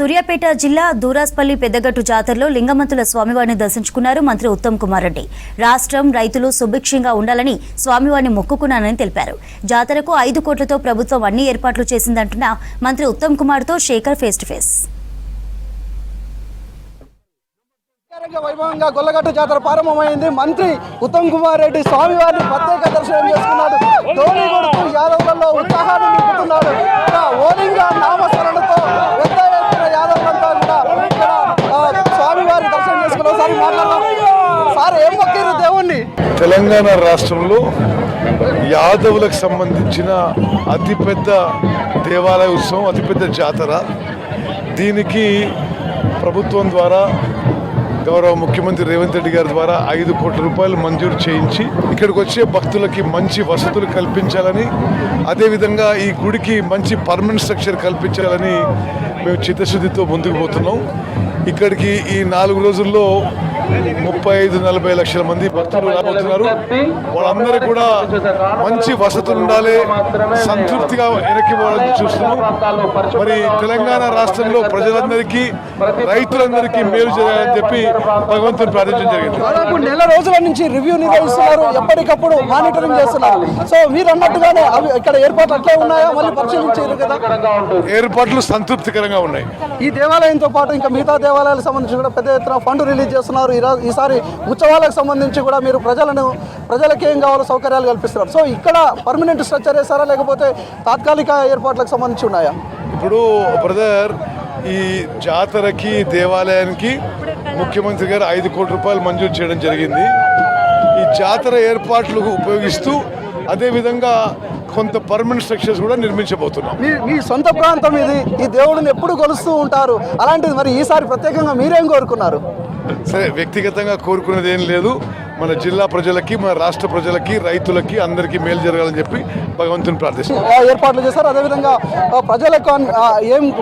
సూర్యాపేట జిల్లా దూరాస్పల్లి పెద్దగట్టు జాతరలో లింగమంతుల స్వామివారిని దర్శించుకున్నారు మంత్రి ఉత్తమ్ కుమార్ రెడ్డి. రాష్ట్రం రైతులు సుభిక్షంగా ఉండాలని స్వామివారిని మొక్కుకున్నానని తెలిపారు. జాతరకు 5 కోట్లతో ప్రభుత్వం అన్ని ఏర్పాట్లు చేసిందంటున్న మంత్రి ఉత్తమ్ కుమార్ తో శేఖర్ ఫేస్ టు ఫేస్. వైభవంగా గొల్లగట్టు జాతర ప్రారంభమైంది. మంత్రి ఉత్తమ్ కుమార్ రెడ్డి స్వామివారిని ప్రత్యేక దర్శనం చేసుకున్నాడు. ధోని కొడుతూ యాదవులలో ఉత్సాహాన్ని నింపుతున్నాడు. ఓలింగా నామస్మరణతో పెద్ద ఎత్తున యాదవులంతా కూడా ఇక్కడ స్వామివారి దర్శనం చేసుకున్నారు. సార్ మాట్లాడదాం. సార్ ఏం మొక్కారు దేవుణ్ణి? తెలంగాణ రాష్ట్రంలో యాదవులకు సంబంధించిన అతిపెద్ద దేవాలయ ఉత్సవం, అతిపెద్ద జాతర. దీనికి ప్రభుత్వం ద్వారా గౌరవ ముఖ్యమంత్రి రేవంత్ రెడ్డి గారి ద్వారా 5 కోట్ల రూపాయలు మంజూరు చేయించి ఇక్కడికి వచ్చే భక్తులకి మంచి వసతులు కల్పించాలని, అదేవిధంగా ఈ గుడికి మంచి పర్మనెంట్ స్ట్రక్చర్ కల్పించాలని మేము చిత్తశుద్ధితో ముందుకు పోతున్నాం. ఇక్కడికి ఈ 4 రోజుల్లో 35-40 లక్షల మంది భక్తులు రాబోతున్నారు. వాళ్ళందరూ కూడా మంచి వసతులు ఉండాలి, సంతృప్తిగా వెనక్కి పోవాలని చూస్తున్నాం. మరి తెలంగాణ రాష్ట్రంలో ప్రజలందరికీ, రైతులందరికీ మేలు చేయాలని చెప్పి భగవంతుని ప్రార్థించడం జరిగింది. దాదాపు నెల రోజుల నుంచి రివ్యూ నిర్వహిస్తున్నారు, ఎప్పటికప్పుడు మానిటరింగ్ చేస్తున్నారు. సో మీరు అన్నట్టుగానే అవి ఇక్కడ ఏర్పాట్లు అట్లే ఉన్నాయా? మళ్ళీ పరిశీలించారు కదా? ఏర్పాట్లు సంతృప్తికరంగా ఉన్నాయి. ఈ దేవాలయంతో పాటు ఇంకా మిగతా దేవాలయాలకు సంబంధించి కూడా పెద్ద ఎత్తున ఫండ్ రిలీజ్ చేస్తున్నారు. ఈసారి ఉత్సవాలకు సంబంధించి కూడా మీరు ప్రజలకు ఏం కావాలో సౌకర్యాలు కల్పిస్తున్నారు. సో ఇక్కడ పర్మనెంట్ స్ట్రక్చర్ వేస్తారా, లేకపోతే తాత్కాలిక ఏర్పాట్లకు సంబంధించి ఉన్నాయా? ఇప్పుడు బ్రదర్, ఈ జాతరకి దేవాలయానికి ముఖ్యమంత్రి గారు 5 కోట్ల రూపాయలు మంజూరు చేయడం జరిగింది. ఈ జాతర ఏర్పాట్లు ఉపయోగిస్తూ అదేవిధంగా కొంత పర్మనెంట్ స్ట్రక్చర్స్ కూడా నిర్మించబోతున్నాం. మీ సొంత ప్రాంతం ఇది, ఈ దేవుడిని ఎప్పుడు కొలుస్తూ ఉంటారు. అలాంటిది మరి ఈసారి ప్రత్యేకంగా మీరేం కోరుకున్నారు? సరే, వ్యక్తిగతంగా కోరుకునేది ఏం లేదు. మన జిల్లా ప్రజలకి, మన రాష్ట్ర ప్రజలకి, రైతులకి అందరికీ మేలు జరగాలని చెప్పి భగవంతుని ప్రార్థిస్తున్నాం. ఏర్పాట్లు చేశారు. అదేవిధంగా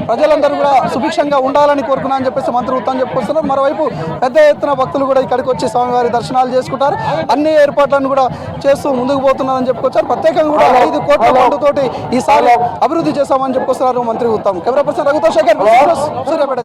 ప్రజలందరూ కూడా సుభిక్షంగా ఉండాలని కోరుకున్నా అని చెప్పేసి మంత్రి ఉత్తమ్ చెప్పుకొస్తున్నారు. మరోవైపు పెద్ద ఎత్తున భక్తులు కూడా ఇక్కడికి వచ్చి స్వామివారి దర్శనాలు చేసుకుంటారు. అన్ని ఏర్పాట్లను కూడా చేస్తూ ముందుకు పోతున్నారని చెప్పుకొచ్చారు. ప్రత్యేకంగా కూడా 5 కోట్ల ఫండ్తోటి ఈసారి అభివృద్ధి చేశామని చెప్పుకొస్తున్నారు మంత్రి ఉత్తమ్. కెమెరా పర్సన్ రఘుతో శేఖర్, సూర్యాపేట.